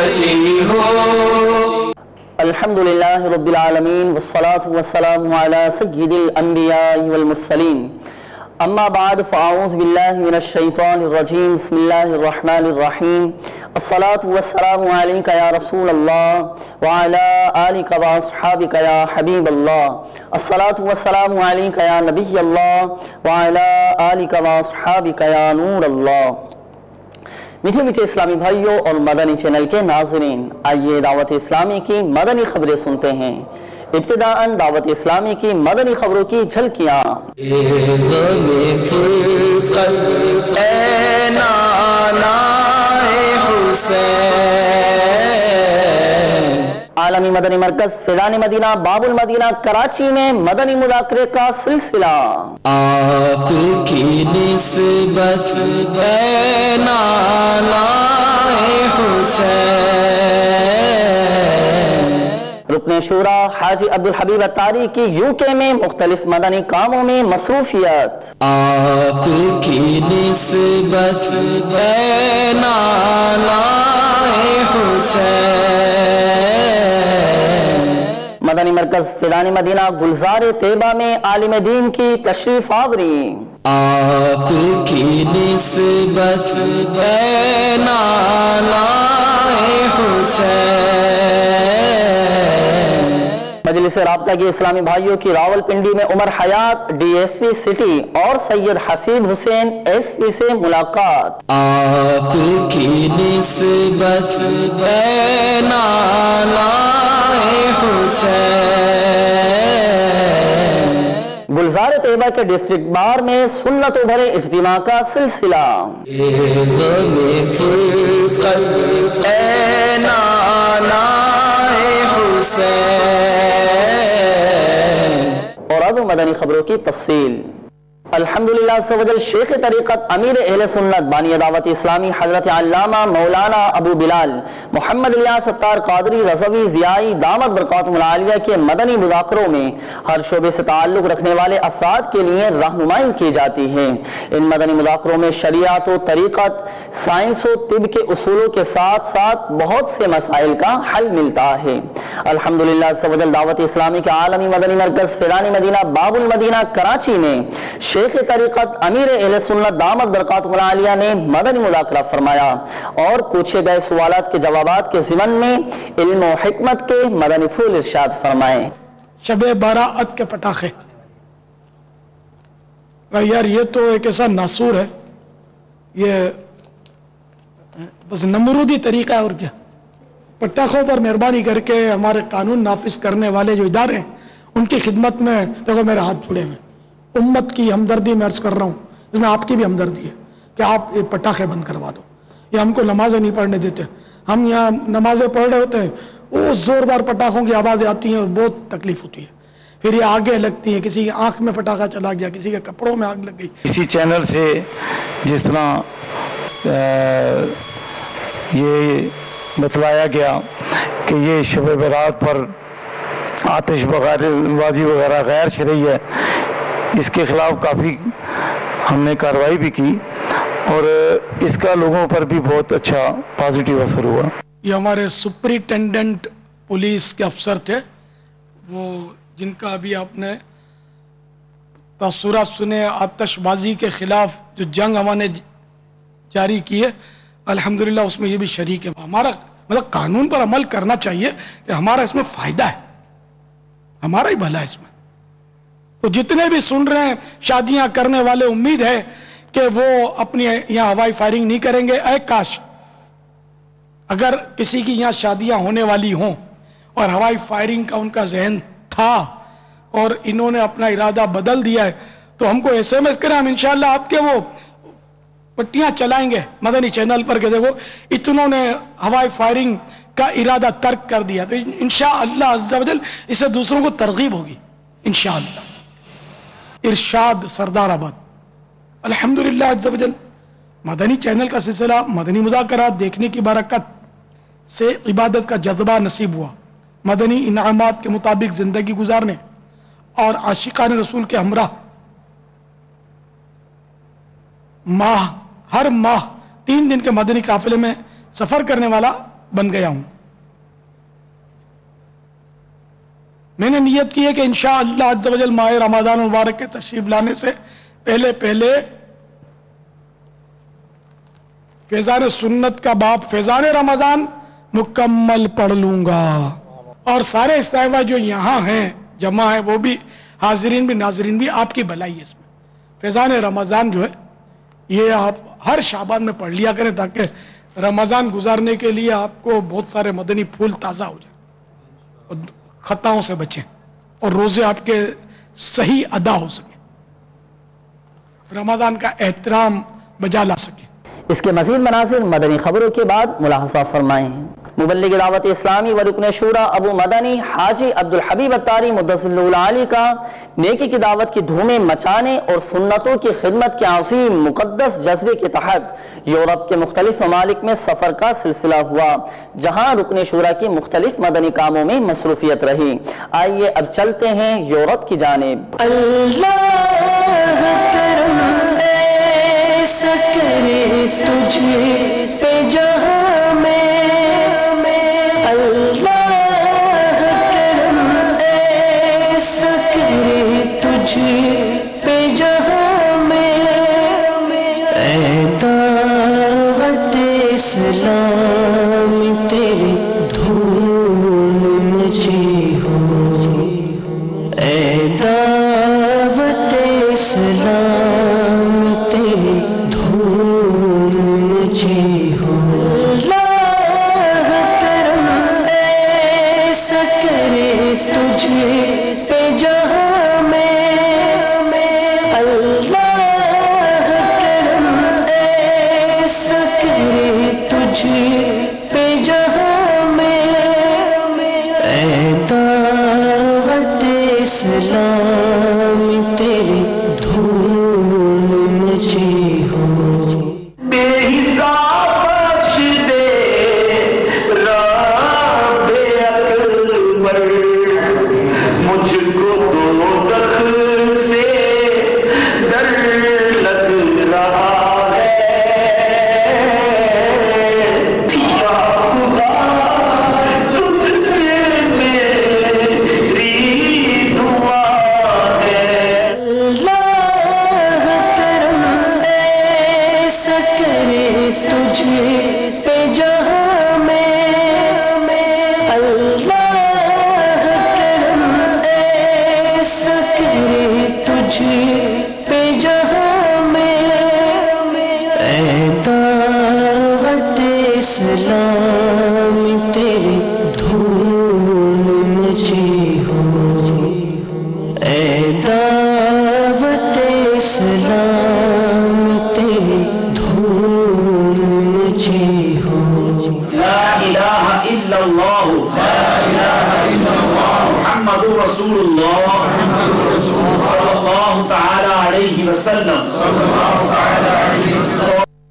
रची हो। अल्हम्दुलिल्लाह रब्बिल आलमीन वस्सलातु वस्सलामु अला सय्यिदिल अंबिया वल मुरसलीन अम्मा बाद फ़अऊज़ु बिल्लाहि मिनश शैतानिर रजीम बिस्मिल्लाहिर रहमानिर रहीम अस्सलातु वस्सलामु अलैका या रसूलल्लाह व अला आलिका व अस्हाबिका या हबीबल्लाह अस्सलातु वस्सलामु अलैका या नबियल्लाह व अला आलिका व अस्हाबिका या नूरल्लाह। मीठे मीठे इस्लामी भाइयों और मदनी चैनल के नाज़रीन, आइए दावत इस्लामी की मदनी खबरें सुनते हैं। इब्तिदाअन दावत इस्लामी की मदनी खबरों की झलकियाँ। आलमी मदनी मरकज फैज़ान मदीना बाबुल मदीना कराची में मदनी मुज़ाकरे का सिलसिला। आपकी निस्बत रुकने शूरा हाजी अब्दुल हबीब अत्तारी की यूके में मुख्तलिफ मदनी कामों में मसरूफियत। आपकी निस्बत मदनी मरकज फैज़ान मदीना गुलजार तैयबा में आलिम दीन की तशरीफ आवरी। आपकी निस्बत मजलिस राब्ता की इस्लामी भाइयों की रावलपिंडी में उमर हयात DSP सिटी और सैयद हसीब हुसैन SP से मुलाकात। आपकी निस्बत गुलजार तैयबा के डिस्ट्रिक्ट बार में सुन्नत भरे इज्तिमा का सिलसिला। और अब मदनी खबरों की तफसील। अल्हम्दुलिल्लाह सवजल शेख तरीक़त अमीर अहले सुन्नत बानी दावत इस्लामी हज़रत अल्लामा मौलाना अबू बिलाल मोहम्मद इलियास सत्तार क़ादरी रज़वी ज़ियाई दामत बरकातुहुल आलिया के मदनी मुज़ाकरों में हर शोबे से ताल्लुक़ रखने वाले अफराद के लिए रहनुमाई की जाती है। इन मदनी मुज़ाकरों में शरीयत व तरीक़त, साइंस व तिब के उसूलों के साथ साथ बहुत से मसाइल का हल मिलता है। अल्हम्दुलिल्लाह सवजल दावत इस्लामी के आलमी मदनी मरकज़ फैज़ान मदीना बाबुल मदीना कराची में शेख तरीक़त अमीर अहले सुन्नत दामत बरकातुहुल आलिया ने मदनी मुज़ाकरा फरमाया और पूछे गए सवालात के जवाबात के ज़िमन में इल्म व हिकमत के मदनी फूल इरशाद फरमाए। शबे बारात के पटाखे, यार ये तो एक ऐसा नासूर है, ये बस नमरूदी तरीका है और क्या। पटाखों पर मेहरबानी करके हमारे कानून नाफिज करने वाले जो इदारे हैं उनकी खिदमत में देखो मेरे हाथ जुड़े हुए। उम्मत की हमदर्दी मैं अर्ज कर रहा हूँ, इसमें आपकी भी हमदर्दी है कि आप ये पटाखे बंद करवा दो। ये हमको नमाजें नहीं पढ़ने देते, हम यहाँ नमाजें पढ़ रहे होते हैं, वो ज़ोरदार पटाखों की आवाज़ें आती हैं और बहुत तकलीफ होती है। फिर ये आगे लगती है, किसी की आँख में पटाखा चला गया, किसी के कपड़ों में आग लग गई। इसी चैनल से जिस तरह ये बतलाया गया कि ये शब बारात पर आतिशबाजी वगैरह गैर शरई है, इसके खिलाफ काफ़ी हमने कार्रवाई भी की और इसका लोगों पर भी बहुत अच्छा पॉजिटिव असर हुआ। ये हमारे सुपरिटेंडेंट पुलिस के अफसर थे, वो जिनका अभी आपने तसुरात सुने आतिशबाजी के खिलाफ जो जंग हमने जारी की है, अल्हम्दुलिल्लाह उसमें ये भी शरीक है। हमारा मतलब कानून पर अमल करना चाहिए कि हमारा इसमें फ़ायदा है, हमारा ही भला है इसमें। तो जितने भी सुन रहे हैं शादियां करने वाले, उम्मीद है कि वो अपनी यहाँ हवाई फायरिंग नहीं करेंगे। ऐ काश अगर किसी की यहाँ शादियां होने वाली हों और हवाई फायरिंग का उनका जहन था और इन्होंने अपना इरादा बदल दिया है तो हमको SMS करें, हम इंशाअल्लाह आपके वो पट्टियां चलाएंगे मदनी चैनल पर के देखो इतनों ने हवाई फायरिंग का इरादा तर्क कर दिया। तो इंशाअल्लाह अज़्ज़ा वजल इससे दूसरों को तरगीब होगी इंशाअल्लाह। इरशाद सरदाराबाद, अल्हम्दुलिल्लाह अज़्ज़ा वजल मदनी चैनल का सिलसिला मदनी मुज़ाकरात देखने की बरकत से इबादत का जज्बा नसीब हुआ। मदनी इनामात के मुताबिक ज़िंदगी गुजारने और आशिकान रसूल के हमरा हर माह 3 दिन के मदनी काफिले में सफ़र करने वाला बन गया हूं। मैंने नियत की है कि इंशाअल्लाह अज़्ज़ व जल माह रमज़ान मुबारक के तशरीफ लाने से पहले पहले फैज़ान सुन्नत का बाब फैज़ान रमज़ान मुकम्मल पढ़ लूंगा, और सारे इस्ताइबा जो यहाँ हैं जमा है वो भी हाजिरीन भी नाजरीन भी, आपकी भलाई है इसमें। फैज़ान रमज़ान जो है ये आप हर शाबान में पढ़ लिया करें ताकि रमज़ान गुजारने के लिए आपको बहुत सारे मदनी फूल ताज़ा हो जाए और खताओं से बचें और रोज़े आपके सही अदा हो सके, रमज़ान का एहतराम बजा ला सके। इसके मज़ीद मनाज़िर मदनी खबरों के बाद मुलाहज़ा फरमाएं। मुबल्लिग दावत इस्लामी व रुकन शूरा अबू मदनी हाजी अब्दुल हबीब अत्तारी मुद्दसिरुल आली का नेकी की दावत की धूमें मचाने और सुन्नतों की खिदमत के अज़ीम मुक़द्दस जज्बे के तहत यूरोप के मुख्तलिफ ममालिक में सफ़र का सिलसिला हुआ, जहाँ रुकन शूरा की मुख्तलिफ मदनी कामों में मसरूफियत रही। आइए अब चलते हैं यूरोप की जानिब। तुझे पे जहां में अल्लाह करम ऐसा करे तुझे पे जहां में ऐ दावत इस्लाम तेरी धूम मची हो, ऐ दावत इस्लाम तेरी तुझे पे जहां में अल्लाह करम ऐसा करे तुझे पे जहां में ऐ दावत इस्लाम तेरी धूम मची हो।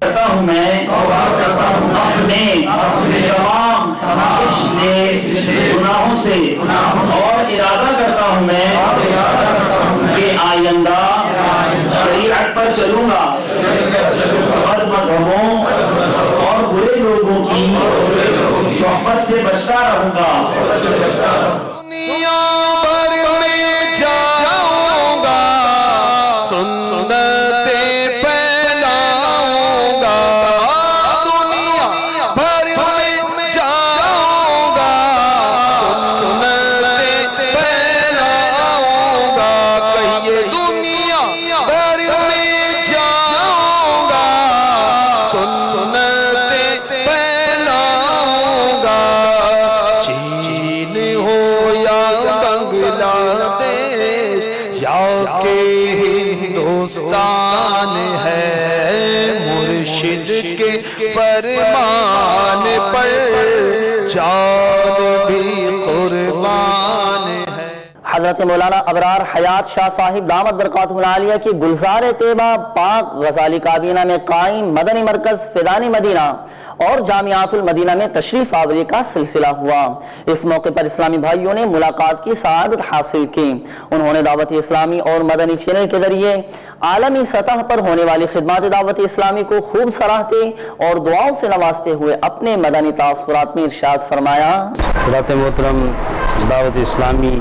करता हूँ मैं अपने तमाम पिछले गुनाहों से और इरादा करता हूँ मैं कि आइंदा शरीयत पर चलूंगा, बद मज़हबों और बुरे लोगों की सोहबत से बचता रहूंगा। दुनिया भर में जाऊंगा, सुन्नते फैलाऊंगा, दुनिया भर में जाऊंगा, सुन्नते फैलाऊंगा, कहिए दुनिया भर में जाऊंगा, सुन्नते फैलाऊंगा, चीन हो या बांग्लादेश या के हिंदुस्तान है, मुर्शिद के फरमान पर जान भी कुर्बान है। حضرت مولانا ابرار حیات شاہ صاحب دامت برکاتہ العالیہ کی گلزار طیبہ پاک غزالی کابینہ میں قائم مدنی مرکز فیضان مدینہ اور جامعات المدینہ میں تشریف آوری کا سلسلہ ہوا۔ اس موقع پر اسلامی بھائیوں نے ملاقات کی سعادت حاصل کی۔ انہوں نے دعوت اسلامی اور مدنی چینل کے ذریعے عالمی سطح پر ہونے والی خدمات دعوت اسلامی کو خوب سراہتے اور دعاؤں سے نوازتے ہوئے اپنے مدنی تاثرات میں ارشاد فرمایا۔ حضرات محترم، دعوت اسلامی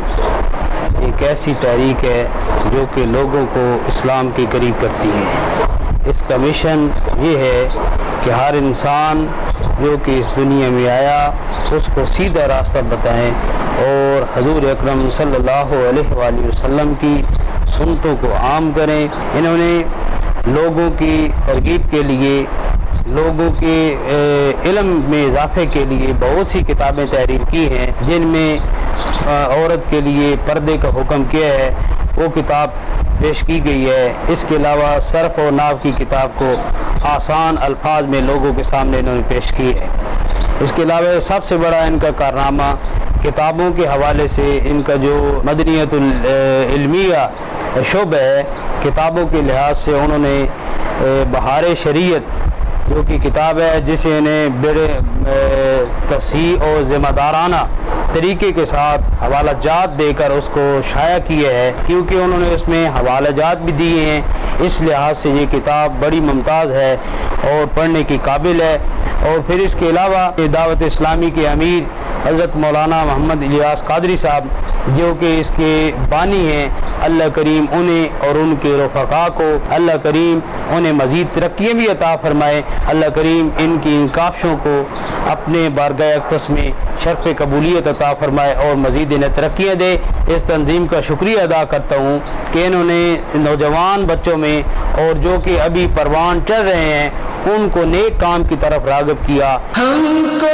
ایک ایسی تحریک ہے جو کہ لوگوں کو اسلام کے قریب کرتی ہے۔ اس کا مشن یہ ہے کہ ہر انسان جو کہ اس دنیا میں آیا اس کو سیدھا راستہ بتائیں اور حضور اکرم صلی اللہ علیہ وآلہ وسلم کی سنتوں کو عام کریں۔ انہوں نے لوگوں کی ترغیب کے لیے، لوگوں کے علم میں اضافے کے لیے بہت سی کتابیں تحریر کی ہیں، جن میں عورت کے لیے پردے کا حکم کیا ہے، وہ کتاب پیش کی گئی ہے۔ اس کے علاوہ صرف و نحو کی کتاب کو آسان الفاظ میں لوگوں کے سامنے انہوں نے پیش کی ہے۔ اس کے علاوہ سب سے بڑا ان کا کارنامہ کتابوں کے حوالے سے ان کا جو مدنیت العلمیہ شعبہ ہے، کتابوں کے لحاظ سے انہوں نے بہار شریعت جو کہ کتاب ہے جسے انہیں بڑے تصحیح اور ذمہ دارانہ طریقے کے ساتھ حوالہ جات دے کر اس کو شائع کیا ہے، کیونکہ انہوں نے اس میں حوالہ جات بھی دیے ہیں۔ اس لحاظ سے یہ کتاب بڑی ممتاز ہے اور پڑھنے کی قابل ہے۔ اور پھر اس کے علاوہ دعوت اسلامی کے امیر حضرت مولانا محمد الیاس قادری صاحب جو کہ اس کے بانی ہیں، اللہ کریم انہیں اور ان کے رفقا کو اللہ کریم انہیں مزید ترقیاں بھی عطا فرمائے۔ اللہ کریم ان کی ان کاوشوں کو اپنے بارگاہ اقدس میں شرف قبولیت عطا فرمائے اور مزید انہیں ترقیاں دے۔ اس تنظیم کا شکریہ ادا کرتا ہوں کہ انہوں نے نوجوان بچوں میں اور جو کہ ابھی پروان چڑھ رہے ہیں ان کو نیک کام کی طرف راغب کیا۔ ہم کو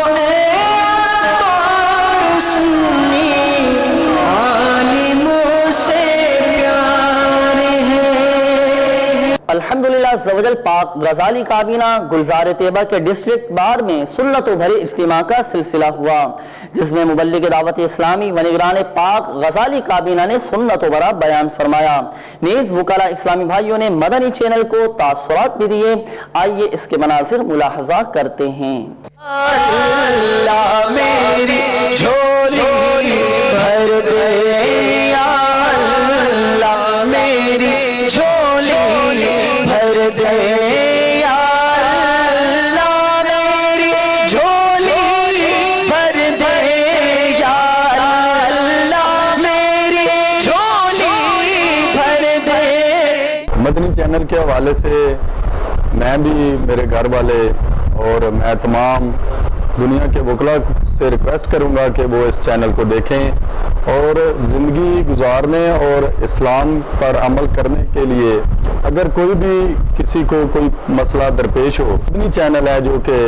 الحمدللہ عزوجل پاک غزالی کابینہ گلزار طیبہ کے ڈسٹرکٹ بار میں سنت و بھرے اجتماع کا سلسلہ ہوا، جس میں مبلغ دعوت اسلامی و نگران پاک غزالی کابینہ نے سنت و بھرا بیان فرمایا۔ نیز وکلاء اسلامی بھائیوں نے مدنی چینل کو تاثرات بھی دیے۔ آئیے اس کے مناظر ملاحظہ کرتے ہیں۔ اللہ میری جھولی بھر دے، یا اللہ میری جھولی بھر دے، یا اللہ میری جھولی بھر دے، یا اللہ میری جھولی بھر دے۔ مدنی چینل کے حوالے سے میں بھی، میرے گھر والے اور میں تمام دنیا کے وکلاء سے ریکویسٹ کروں گا کہ وہ اس چینل کو دیکھیں اور زندگی گزارنے اور اسلام پر عمل کرنے کے لیے اگر کوئی بھی کسی کو کوئی مسئلہ درپیش ہو، مدنی چینل ہے جو کہ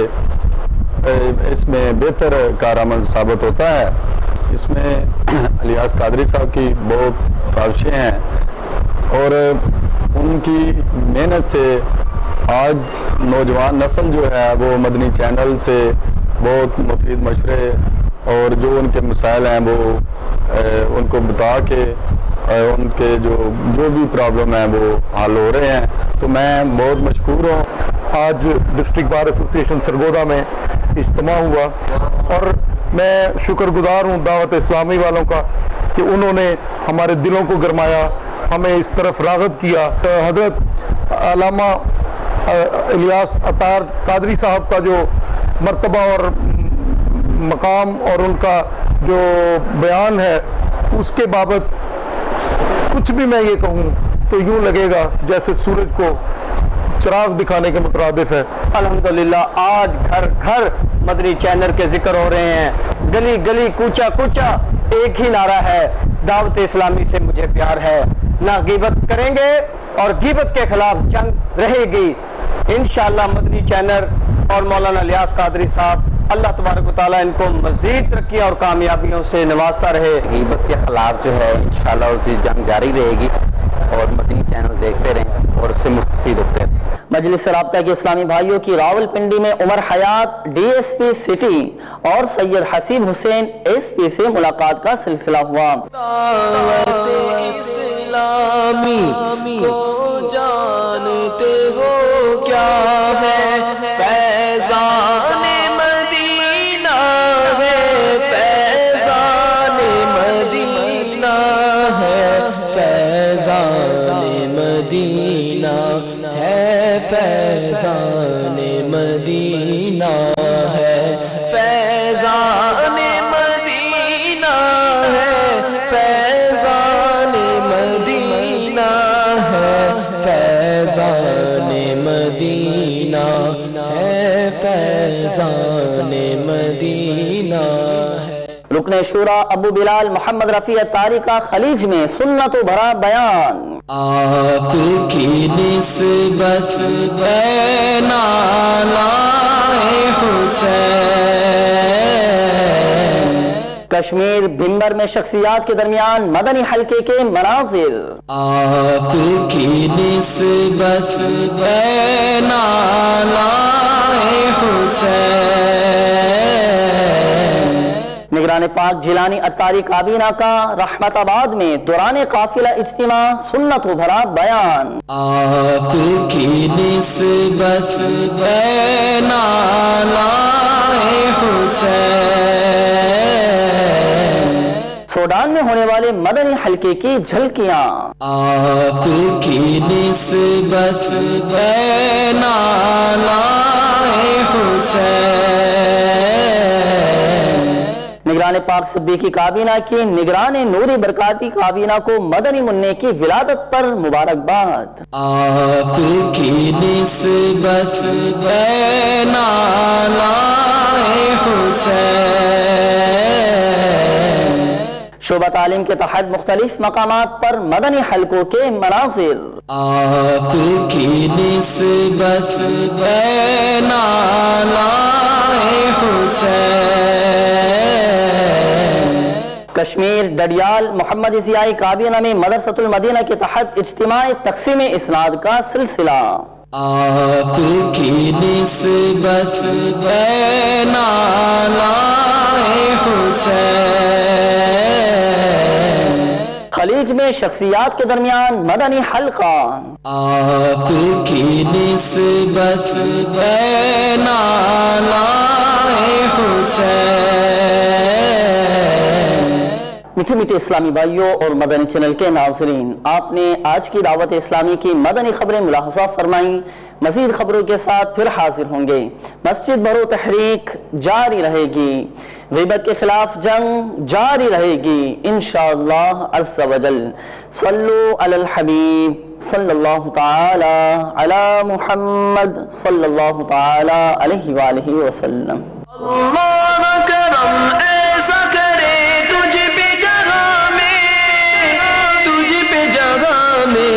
اس میں بہتر کارآمد ثابت ہوتا ہے۔ اس میں الیاس قادری صاحب کی بہت کاوشیں ہیں اور ان کی محنت سے آج نوجوان نسل جو ہے وہ مدنی چینل سے بہت مفید مشورے اور جو ان کے مسائل ہیں وہ ان کو بتا کے ان کے جو بھی پرابلم ہیں وہ حل ہو رہے ہیں، تو میں بہت مشکور ہوں۔ آج ڈسٹرکٹ بار ایسوسی ایشن سرگودا میں اجتماع ہوا اور میں شکر گزار ہوں دعوت اسلامی والوں کا کہ انہوں نے ہمارے دلوں کو گرمایا، ہمیں اس طرف راغب کیا۔ حضرت علامہ الیاس اطار قادری صاحب کا جو مرتبہ اور مقام اور ان کا جو بیان ہے اس کے بابت کچھ بھی میں یہ کہوں تو یوں لگے گا جیسے سورج کو چراغ دکھانے کے مترادف ہے۔ الحمدللہ آج گھر گھر مدنی چینل کے ذکر ہو رہے ہیں، گلی گلی کوچا کوچا ایک ہی نعرہ ہے، دعوت اسلامی سے مجھے پیار ہے، نہ غیبت کریں گے اور غیبت کے خلاف جنگ رہے گی۔ انشاءاللہ مدنی چینل اور مولانا الیاس قادری صاحب اللہ تبارک و تعالیٰ ان کو مزید ترقی اور کامیابیوں سے نوازتا رہے۔ غیبت کے خلاف جو ہے انشاءاللہ اسی جنگ جاری رہے گی اور مدنی چینل دیکھتے رہیں اور اس سے مستفید ہوتے رہیں۔ مجلس رابطہ کے اسلامی بھائیوں کی راول پنڈی میں عمر حیات ڈی ایس پی سٹی اور سید حسیب حسین ایس پی سے ملاقات کا سلسلہ ہوا۔ دعوت اسلامی کو جانتے ہو کیا ہے؟ فیضان مدینہ ہے، فیضان مدینہ ہے، فیضان مدینہ ہے، فیضان مدینہ ہے، فیضان مدینہ ہے، فیضان مدینہ ہے، فیضان مدینہ ہے، فیضان مدینہ ہے۔ رکن شورا ابو بلال محمد رفیع اتاری کا خلیج میں سنت و بھرا بیان۔ آپ کی نسبت ہے نالائے حسین۔ کشمیر بھمبر میں شخصیات کے درمیان مدنی حلقے کے مناظر۔ آپ کی نسبت ہے نالائے حسین۔ نگران پاک جیلانی اتاری کابینہ کا رحمت آباد میں دوران قافلہ اجتماع سنت و بھرا بیان۔ آپ کی نسبت ہے نالائے حسین۔ سوڈان میں ہونے والے مدنی حلقے کی جھلکیاں۔ آپ کی نسبت ہے نالائے حسین۔ نگران پاک صدیقی کابینہ کی نگران نوری برکاتی کابینہ کو مدنی منع کی ولادت پر مبارکباد۔ آپ کی نسبت ہے نالائے حسین۔ شعبہ تعلیم کے تحت مختلف مقامات پر مدنی حلقوں کے مناظر۔ آپ کی نسبت ہے نالائے حسین۔ کشمیر ڈڈیال محمد ضیائی کابینہ میں مدرسۃ المدینہ کے تحت اجتماع تقسیم اسناد کا سلسلہ۔ آپ کی نسبت ہے نالائے حسین۔ خلیج میں شخصیات کے درمیان مدنی حلقہ۔ آپ کی نسبت ہے نالائے حسین۔ میٹھے میٹھے اسلامی بھائیوں اور مدنی چینل کے ناظرین، آپ نے آج کی دعوت اسلامی کی مدنی خبریں ملاحظہ فرمائیں۔ مزید خبروں کے ساتھ پھر حاضر ہوں گے۔ مسجد بھرو تحریک جاری رہے گی، غیبت کے خلاف جنگ جاری رہے گی انشاءاللہ عز و جل۔ صلو علی الحبیب صلی اللہ تعالی علی محمد صلی اللہ تعالی علیہ وآلہ وسلم۔ اللہ کرم ایسا کرے تجھ پہ جگہ میں، تجھ پہ جگہ میں،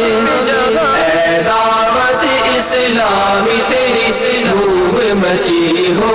اے دعوت اسلامی تیری دھوم مچی ہو۔